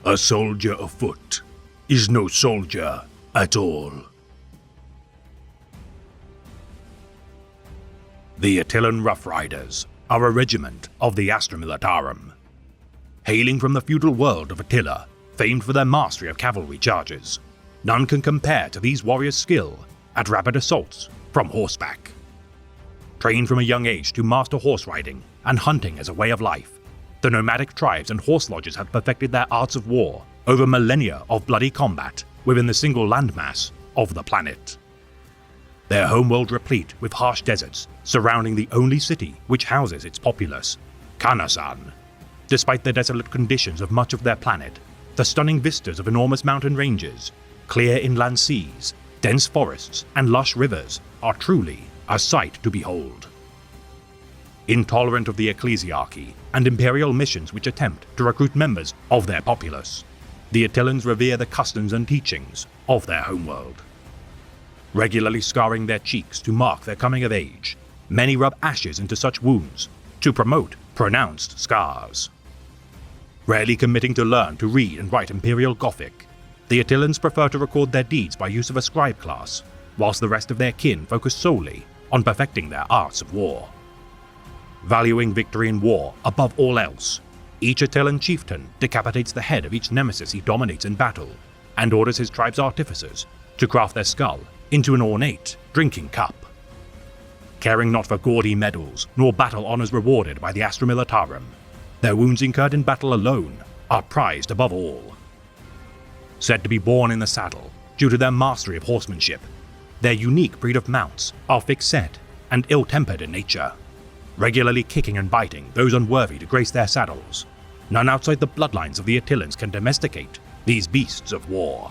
A soldier afoot is no soldier at all. The Attilan Rough Riders are a regiment of the Astra Militarum. Hailing from the feudal world of Attila, famed for their mastery of cavalry charges, none can compare to these warriors' skill at rapid assaults from horseback. Trained from a young age to master horse riding and hunting as a way of life, the nomadic tribes and horse lodges have perfected their arts of war over millennia of bloody combat within the single landmass of the planet. Their homeworld replete with harsh deserts surrounding the only city which houses its populace, Kanasan. Despite the desolate conditions of much of their planet, the stunning vistas of enormous mountain ranges, clear inland seas, dense forests, and lush rivers are truly a sight to behold. Intolerant of the ecclesiarchy and imperial missions which attempt to recruit members of their populace, the Attilans revere the customs and teachings of their homeworld. Regularly scarring their cheeks to mark their coming of age, many rub ashes into such wounds to promote pronounced scars. Rarely committing to learn to read and write Imperial Gothic, the Attilans prefer to record their deeds by use of a scribe class, whilst the rest of their kin focus solely on perfecting their arts of war. Valuing victory in war above all else, each Attilan chieftain decapitates the head of each nemesis he dominates in battle, and orders his tribe's artificers to craft their skull into an ornate drinking cup. Caring not for gaudy medals nor battle honors rewarded by the Astra Militarum, their wounds incurred in battle alone are prized above all. Said to be born in the saddle due to their mastery of horsemanship, their unique breed of mounts are thick-set and ill-tempered in nature, regularly kicking and biting those unworthy to grace their saddles. None outside the bloodlines of the Attilans can domesticate these beasts of war.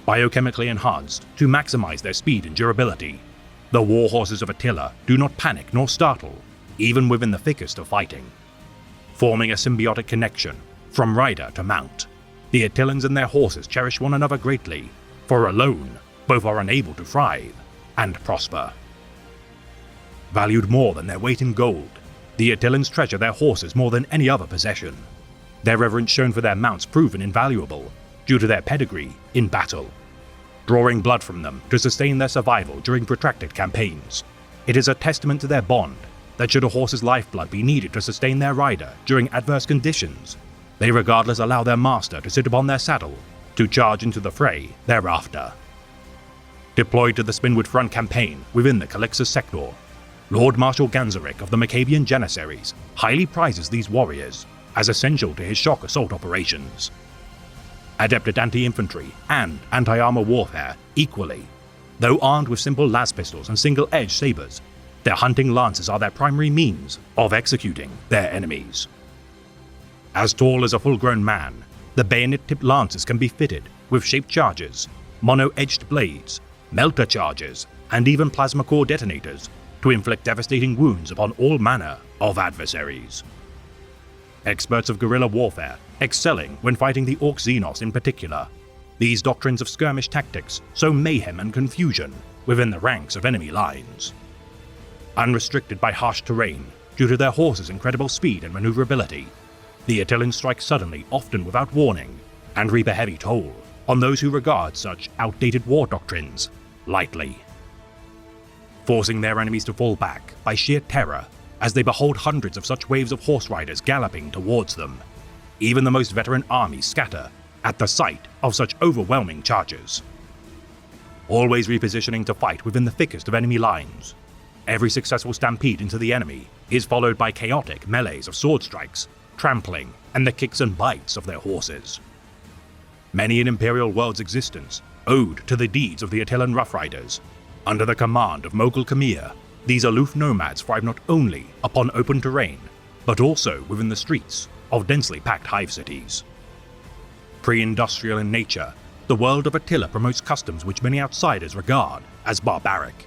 Biochemically enhanced to maximize their speed and durability, the war horses of Attila do not panic nor startle, even within the thickest of fighting. Forming a symbiotic connection from rider to mount, the Attilans and their horses cherish one another greatly, for alone both are unable to thrive and prosper. Valued more than their weight in gold, the Attilans treasure their horses more than any other possession. Their reverence shown for their mounts proven invaluable due to their pedigree in battle. Drawing blood from them to sustain their survival during protracted campaigns, it is a testament to their bond that should a horse's lifeblood be needed to sustain their rider during adverse conditions, they regardless allow their master to sit upon their saddle to charge into the fray thereafter. Deployed to the Spinwood Front campaign within the Calixus sector, Lord Marshal Ganzeric of the Maccabian Janissaries highly prizes these warriors as essential to his shock assault operations. Adept at anti-infantry and anti-armor warfare equally, though armed with simple las pistols and single-edged sabres, their hunting lances are their primary means of executing their enemies. As tall as a full-grown man, the bayonet-tipped lances can be fitted with shaped charges, mono-edged blades, melter charges, and even plasma core detonators to inflict devastating wounds upon all manner of adversaries. Experts of guerrilla warfare excelling when fighting the Orc Xenos in particular, these doctrines of skirmish tactics sow mayhem and confusion within the ranks of enemy lines. Unrestricted by harsh terrain due to their horses' incredible speed and maneuverability, the Attilans strike suddenly, often without warning, and reap a heavy toll on those who regard such outdated war doctrines lightly. Forcing their enemies to fall back by sheer terror as they behold hundreds of such waves of horse riders galloping towards them. Even the most veteran armies scatter at the sight of such overwhelming charges. Always repositioning to fight within the thickest of enemy lines, every successful stampede into the enemy is followed by chaotic melees of sword strikes, trampling, and the kicks and bites of their horses. Many an Imperial world's existence owed to the deeds of the Attilan Rough Riders. Under the command of Mogul Khmer, these aloof nomads thrive not only upon open terrain, but also within the streets of densely packed hive cities. Pre-industrial in nature, the world of Attila promotes customs which many outsiders regard as barbaric.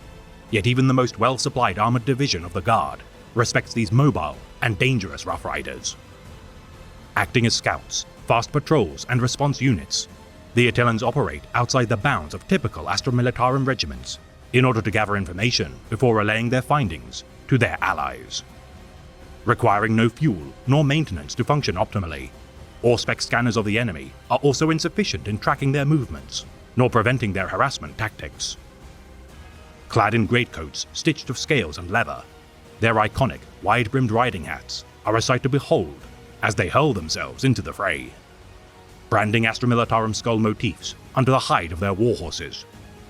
Yet even the most well-supplied armored division of the Guard respects these mobile and dangerous Rough Riders. Acting as scouts, fast patrols, and response units, the Attilans operate outside the bounds of typical Astra Militarum regiments in order to gather information before relaying their findings to their allies. Requiring no fuel nor maintenance to function optimally, Auspex scanners of the enemy are also insufficient in tracking their movements, nor preventing their harassment tactics. Clad in greatcoats stitched of scales and leather, their iconic wide-brimmed riding hats are a sight to behold as they hurl themselves into the fray, branding Astra Militarum skull motifs under the hide of their warhorses.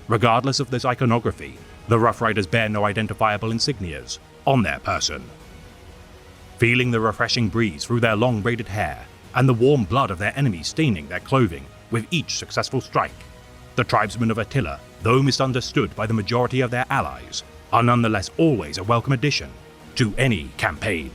Regardless of this iconography, the Rough Riders bear no identifiable insignias on their person. Feeling the refreshing breeze through their long braided hair and the warm blood of their enemies staining their clothing with each successful strike, the tribesmen of Attila, though misunderstood by the majority of their allies, are nonetheless always a welcome addition to any campaign.